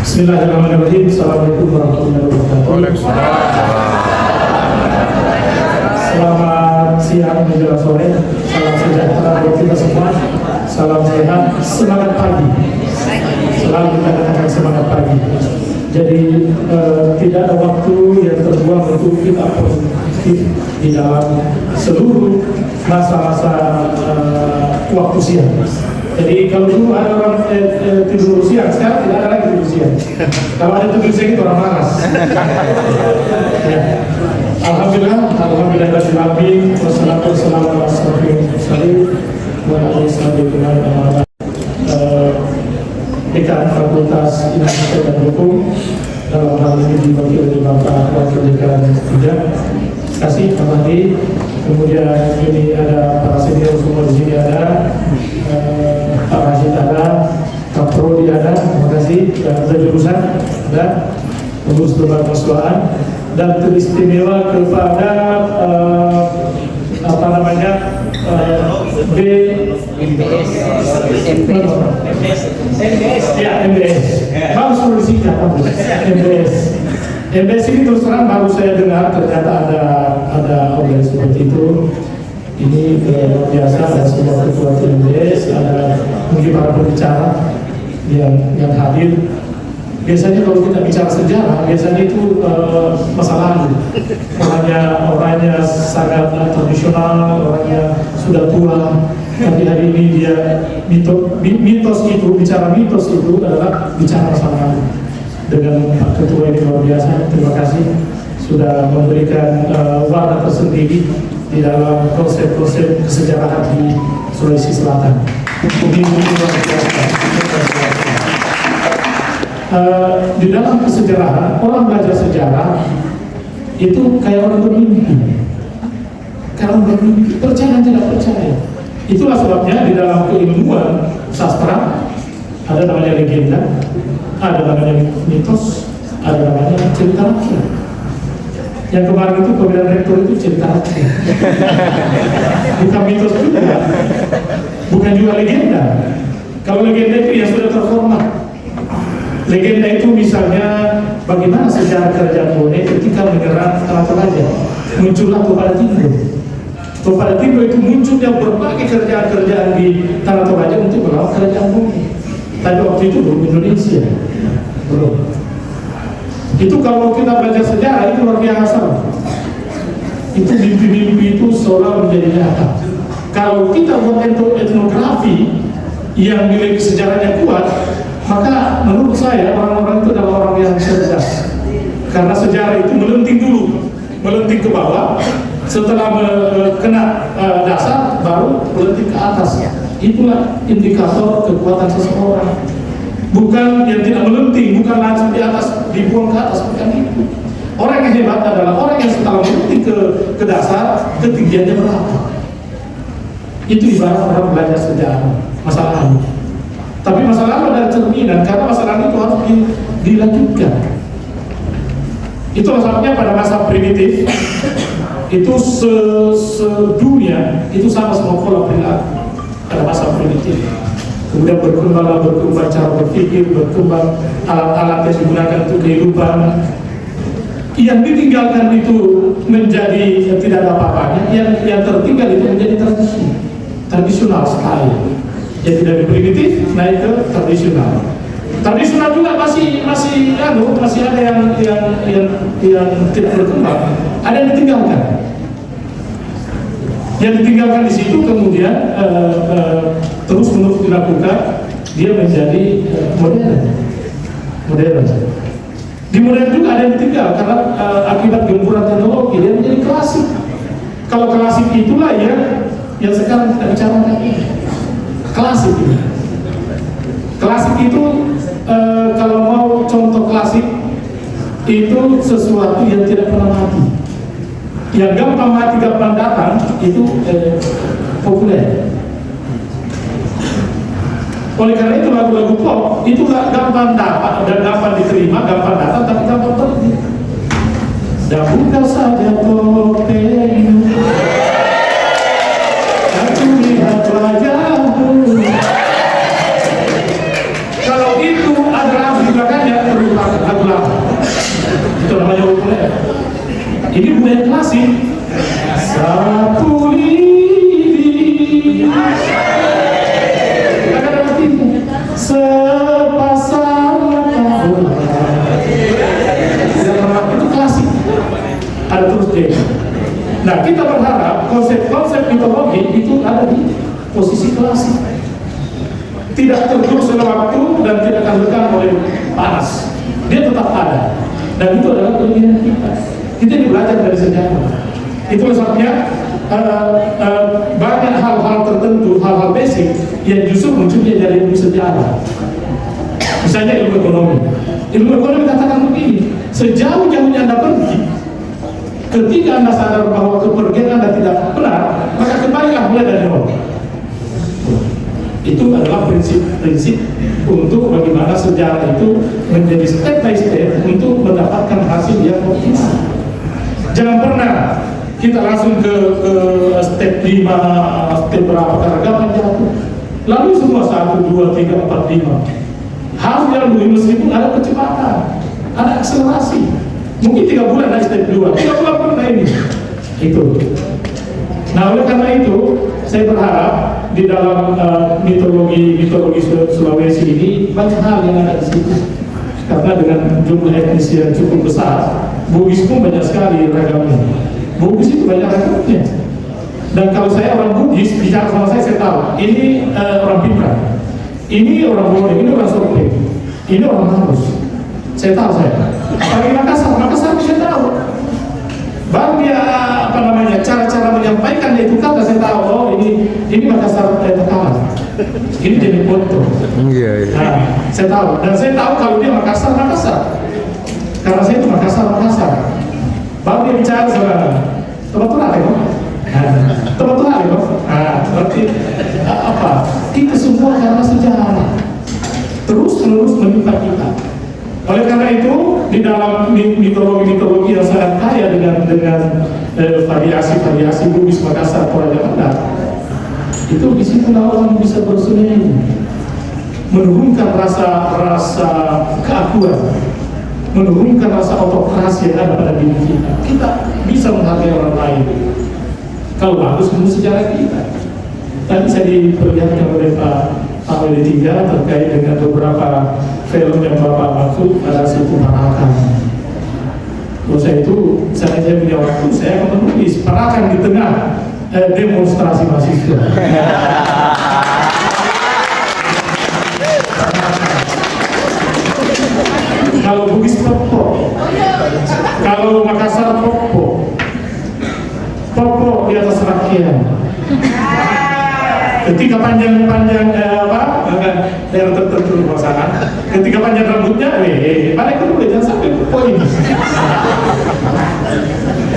Bismillahirrahmanirrahim. Assalamualaikum warahmatullahi wabarakatuh. Selamat siang menjelang sore. Salam sejahtera buat kita semua. Salam sehat. Semangat pagi. Selalu kita katakan semangat pagi. Jadi tidak ada waktu yang terbuang untuk kita produktif di dalam seluruh masa-masa waktu siang. Jadi kalau dulu ada orang tidur siang, sekarang tidak ada lagi tidur siang. Kalau ada tidur siang itu orang malas. Ya. Alhamdulillah, rabbil alamin, wassalatu wassalamu ala asyrofil mursalin wa ala alihi wa Dekan Fakultas Ilmu dan Hukum, dalam hal ini diwakili oleh Bapak Wakil Dekan 3. Kasih Pak Mahdi. Kemudian ini ada para senior semua di sini, ada Pak Rashid, ada Pak Prodi, ada, terima kasih, ada jurusan, ada pengurus lembaga persuaan, dan teristimewa kepada apa namanya MBS. Harus bersihkan MBS ini terus terang baru saya dengar ternyata ada organisasi seperti itu. Ini luar biasa, ada semua ketua MBS, ada mungkin para pembicara yang hadir. Biasanya kalau kita bicara sejarah, biasanya itu masa lalu. Orangnya sangat tradisional, orangnya sudah tua. Tapi hari ini dia mitos itu, bicara mitos itu adalah bicara masa lalu. Dengan Pak Ketua ini luar biasa, terima kasih sudah memberikan warna tersendiri di dalam konsep-konsep kesejarahan di Sulawesi Selatan. Ini luar biasa. Di dalam kesejarahan, orang belajar sejarah itu kayak orang bermimpi. Kalau bermimpi, percaya dan tidak percaya. Itulah sebabnya di dalam keilmuan sastra ada namanya legenda, ada namanya mitos, ada namanya cerita rakyat. Yang kemarin itu pemilihan rektor itu cerita rakyat. Bukan mitos juga, bukan juga legenda. Kalau legenda itu yang sudah terformat. Legenda itu misalnya bagaimana sejarah kerajaan Bone ketika menyerang Toraja, muncullah Topada Timbo. Topada Timbo itu munculnya berbagai kerajaan-kerajaan di Tanah Toraja untuk melawan kerajaan Bone. Tapi waktu itu belum Indonesia, belum. Itu kalau kita belajar sejarah itu luar biasa. Itu mimpi-mimpi itu seolah menjadi nyata. Kalau kita buat etnografi yang nilai sejarahnya kuat, maka menurut saya orang-orang itu adalah orang yang cerdas. Karena sejarah itu melenting dulu, melenting ke bawah, setelah kena dasar baru melenting ke atas. Itulah indikator kekuatan seseorang. Bukan yang tidak melenting, bukan langsung di atas, dibuang ke atas, bukan itu. Orang yang hebat adalah orang yang setelah melenting ke dasar, ketinggiannya berapa. Itu ibarat orang belajar sejarah masa lalu. Tapi masa lalu ada cerminan, karena masa lalu itu harus dilanjutkan. Itu sebabnya pada masa primitif itu sedunia itu sama semua pola perilaku pada masa primitif. Kemudian berkembang cara berpikir, berkembang alat-alat yang digunakan untuk kehidupan. Yang ditinggalkan itu menjadi tidak ada apa-apanya, yang tertinggal itu menjadi tradisional sekali. Jadi dari primitif naik ke tradisional. Tradisional juga masih ada yang tidak berkembang, ada yang ditinggalkan. Yang ditinggalkan di situ kemudian terus menerus dilakukan, dia menjadi modern. Di modern juga ada yang ditinggal karena akibat gempuran teknologi dia menjadi klasik. Kalau klasik itulah yang sekarang kita bicarakan. Klasik ini. Klasik itu kalau mau contoh klasik itu sesuatu yang tidak pernah mati. Yang gampang mati, gampang datang itu populer. Oleh karena itu lagu-lagu pop itu gampang dapat dan gampang diterima, gampang datang tapi gampang pergi. Dan buka saja topengmu, aku lihat wajahmu. Kalau itu ada lagu di belakangnya klasik. Satu lidi. Gak ada artinya. Sepasang mata bola. Itu klasik. Ada terus deh. Nah, kita berharap konsep-konsep mitologi itu ada di posisi klasik, tidak tergerus oleh waktu dan tidak akan lekang oleh panas. Dia tetap ada, dan itu adalah kelebihan kita. Kita ini belajar dari sejarah. Itu sebabnya banyak hal-hal tertentu, hal-hal basic yang justru munculnya dari ilmu sejarah. Misalnya ilmu ekonomi. Ilmu ekonomi katakan begini: sejauh-jauhnya Anda pergi, ketika Anda sadar bahwa kepergian Anda tidak benar, maka kembalilah mulai dari nol. Itu adalah prinsip-prinsip untuk bagaimana sejarah itu menjadi step by step untuk mendapatkan hasil yang optimal. Jangan pernah kita langsung ke step 5, step berapa, keragaman jatuh. Lalu semua 1, 2, 3, 4, 5. Harus dilalui meskipun ada kecepatan, ada akselerasi. Mungkin 3 bulan dari step 2, 3 bulan pun ini. Itu. Nah, oleh karena itu, saya berharap di dalam mitologi Sulawesi ini banyak hal yang ada di situ. Karena dengan jumlah etnis yang cukup besar, Bugis pun banyak sekali ragamnya. Bugis itu banyak ragamnya. Dan kalau saya orang Bugis bicara sama saya tahu ini orang Pipra, ini orang Bone, ini orang Sorpe, ini orang Manus. Saya tahu saya. Apalagi Makassar saya tahu. Baru dia cara-cara menyampaikan itu kata saya tahu. Oh ini Makassar Tekalan. Ini jadi foto. Iya. Nah, saya tahu. Dan saya tahu kalau dia Makassar. Karena saya itu Makassar. Baru dia bicara sama teman-teman ya, teman-teman ya, berarti apa? Itu semua karena sejarah. Terus menimpa kita. Oleh karena itu, di dalam mitologi yang sangat kaya dengan variasi Bugis Makassar Toraja Kendal, itu disitulah orang bisa bersembunyi, menurunkan rasa keakuan, menurunkan rasa autokrasi yang ada pada diri kita. Kita bisa menghargai orang lain kalau bagus menurut sejarah kita. Tadi saya diperlihatkan oleh Pak WD3 terkait dengan beberapa film yang Bapak maksud pada situ Parakan. Kalau saya punya waktu, saya akan menulis Parakan di tengah demonstrasi mahasiswa. Kalau Bugis Popo, kalau Makassar Popo di atas rakyat. Ketika panjang daerah tertentu di sana, ketika panjang rambutnya, balik dulu jangan sampai poin.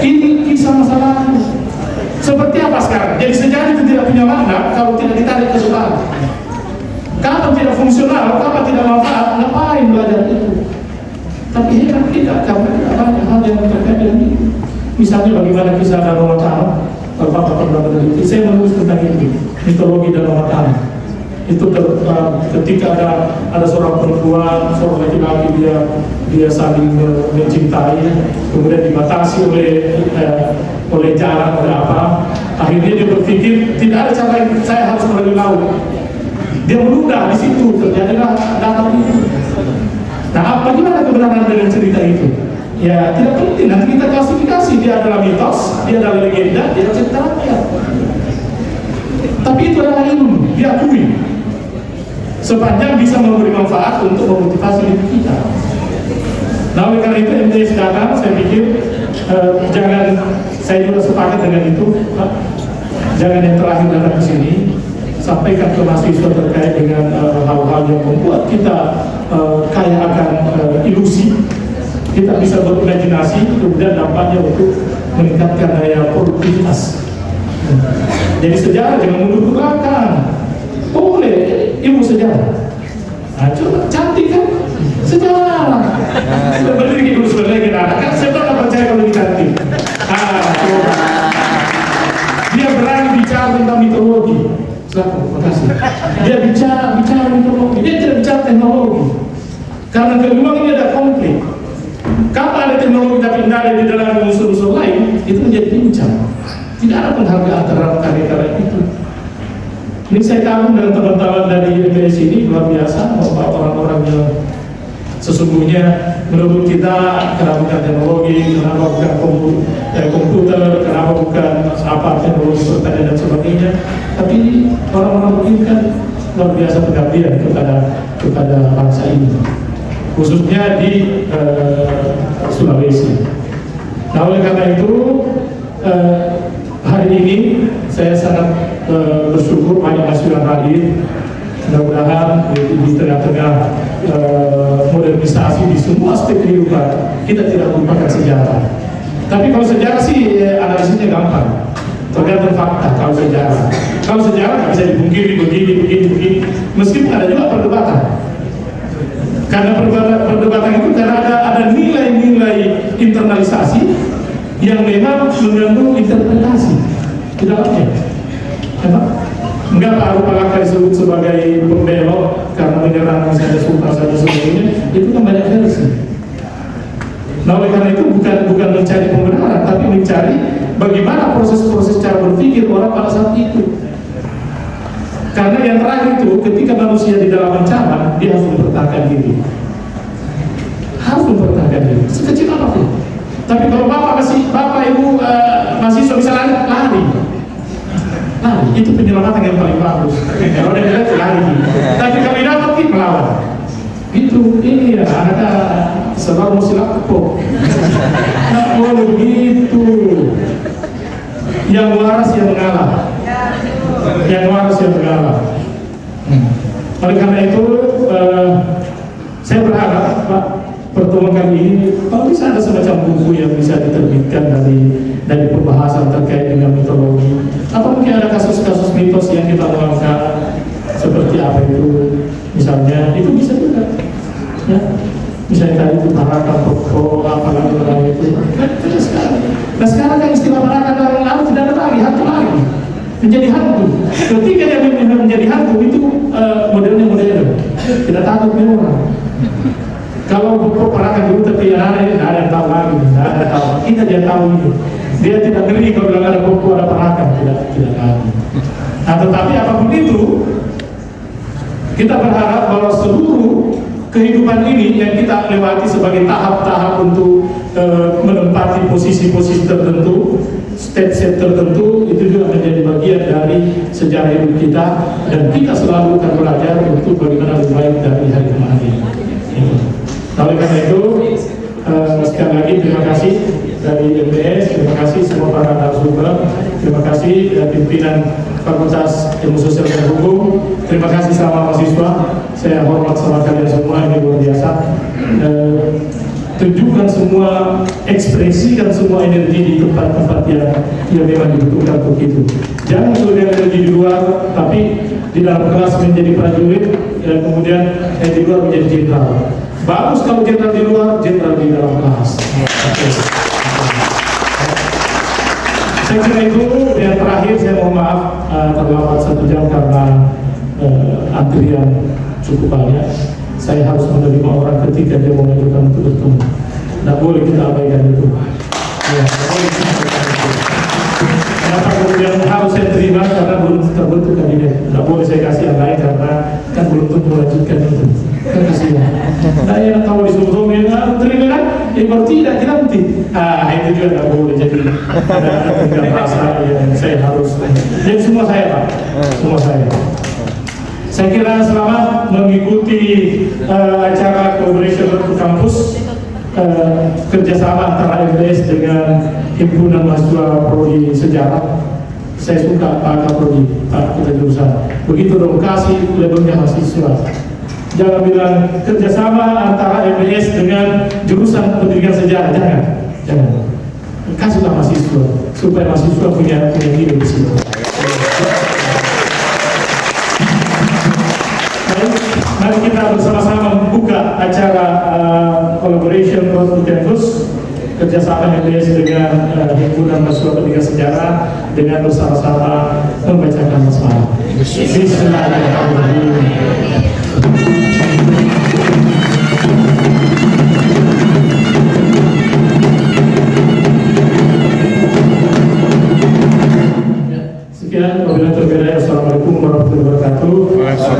Ini kisah masa lalu. Seperti apa sekarang? Jadi sejarah itu tidak punya makna kalau tidak ditarik ke depan. Kalau tidak fungsional, kalau tidak manfaat, ngapain belajar itu? Tapi ini kan tidak, karena tidak banyak hal yang terkait dengan itu. Misalnya bagaimana kisah Danau Watara. Bapak pernah meneliti, saya menulis tentang ini, mitologi Danau Watara. Itu ketika ada seorang perempuan, seorang laki-laki dia saling mencintai, kemudian dibatasi oleh jalan, oleh apa. Akhirnya dia berpikir tidak ada cara yang saya harus melalui laut. Dia menunda di situ, terjadilah danau itu. Nah, bagaimana kebenaran dengan cerita itu? Ya tidak penting, nanti kita klasifikasi dia adalah mitos, dia adalah legenda, dia adalah cerita rakyat. Tapi itu adalah ilmu, diakui. Sepanjang bisa memberi manfaat untuk memotivasi diri kita. Nah, oleh karena itu MTI sekarang saya pikir saya juga sepakat dengan itu, jangan yang terakhir datang ke sini, sampaikan ke mahasiswa terkait dengan hal-hal yang membuat kita kaya akan ilusi. Kita bisa berimajinasi, kemudian dampaknya untuk meningkatkan daya produktivitas. Jadi sejarah jangan mundur ke belakang. Boleh ilmu sejarah. Nah, coba cantik kan? Sejarah. Sudah berdiri dulu sebenarnya kita. Kan saya tak percaya kalau cantik. Coba. Dia berani bicara tentang mitologi. Terima kasih. Dia bicara mitologi. Dia tidak bicara teknologi. Karena memang ini ada konflik. Kalau ada teknologi tapi tidak ada di dalam unsur-unsur lain, itu menjadi pincang. Tidak ada penghargaan terhadap karya-karya itu. Ini saya kagum dengan teman-teman dari MBS ini, luar biasa, bahwa orang-orang yang sesungguhnya menurut kita, kenapa bukan teknologi, kenapa bukan komputer, kenapa bukan apa teknologi pertanian dan sebagainya, tapi orang-orang begini kan luar biasa pengabdian kepada bangsa ini, khususnya di Sulawesi. Nah, oleh karena itu hari ini saya sangat bersyukur banyak mahasiswa hadir. Mudah-mudahan di tengah-tengah modernisasi di semua aspek kehidupan kita tidak melupakan sejarah. Tapi kalau sejarah sih analisisnya gampang, tergantung fakta. Kalau sejarah nggak bisa dipungkiri begini. Meskipun ada juga perdebatan. Karena perdebatan itu karena ada nilai-nilai internalisasi yang memang mengganggu interpretasi di dalamnya. Enggak Pak Rupalaka disebut sebagai pembelok karena menyerang misalnya Sultan saja sebagainya, itu kan banyak versi. Nah, oleh karena itu bukan mencari pembenaran, tapi mencari bagaimana proses-proses cara berpikir orang pada saat itu. Karena yang terakhir itu ketika manusia di dalam ancaman, dia harus mempertahankan diri. Harus mempertahankan diri, sekecil apapun. Tapi kalau bapak ibu mahasiswa bisa lari. Nah, itu penyelamatan yang paling bagus. Kalau dia bilang lari. Tapi kalau dapat kita melawan. Itu ini ya, ada sebab musilah kok. Nah, begitu. Yang waras yang mengalah. Oleh karena itu, saya berharap Pak, pertemuan kali ini kalau bisa ada semacam buku yang bisa diterbitkan dari pembahasan terkait dengan mitologi, atau mungkin ada kasus-kasus mitos yang kita angkat seperti apa itu, misalnya itu bisa juga ya, misalnya tadi itu Baraka, Toko, apalagi itu sekarang kan istilah Baraka dan lalu tidak ada lagi, hantu lagi menjadi hantu. Ketika dia menjadi hantu itu modern, tidak takut dia orang. Kalau Baraka dulu tapi ada yang tahu lagi, kita dia tahu ini. Dia tidak ngeri kalau bilang ada buku ada Baraka, tidak lagi. Nah, tetapi apapun itu, kita berharap bahwa seluruh kehidupan ini yang kita lewati sebagai tahap-tahap untuk menempati posisi-posisi tertentu, step-step tertentu, itu juga menjadi bagian dari sejarah hidup kita, dan kita selalu akan belajar untuk bagaimana lebih baik dari hari kemarin. Nah, oleh karena itu, sekali lagi terima kasih dari MBS, terima kasih semua para narasumber, terima kasih pimpinan Fakultas Ilmu Sosial dan Hukum, terima kasih sama mahasiswa, saya hormat sama kalian semua, ini luar biasa. Tunjukkan semua, ekspresikan semua energi di tempat-tempat yang memang dibutuhkan untuk itu. Jangan kemudian energi di luar, tapi di dalam kelas menjadi prajurit, dan kemudian di luar menjadi jenderal. Bagus kalau jenderal di luar, jenderal di dalam kelas. Saya kira itu. Yang terakhir saya mohon maaf terlambat 1 jam karena antrian cukup banyak. Saya harus menerima orang ketika dia mengajukan untuk bertemu. Tidak boleh kita abaikan itu. Ya, kenapa kemudian harus saya terima karena belum terbentuk kabinet. Tidak boleh saya kasih yang lain karena kan belum tentu melanjutkan itu. Kan kasihan. Nah, yang tahu disuruh terima kan? Baru tidak nanti. Itu juga tidak boleh. Jadi ada tiga rasa yang saya harus. Jadi semua saya Pak, semua saya. Saya kira selamat mengikuti acara collaboration untuk kampus kerjasama antara MBS dengan Himpunan Mahasiswa Prodi Sejarah. Saya suka Pak Kaprodi, Pak kita jurusan. Begitu dong, kasih labelnya mahasiswa. Jangan bilang kerjasama antara MBS dengan jurusan pendidikan sejarah, jangan. Kasihlah mahasiswa supaya mahasiswa punya nilai di situ. Mari kita bersama-sama membuka acara collaboration untuk campus kerjasama MBS dengan Himpunan Mahasiswa Pendidikan Sejarah dengan bersama-sama membacakan basmalah. Bismillahirrahmanirrahim. Apabila terkira, assalamualaikum warahmatullahi wabarakatuh.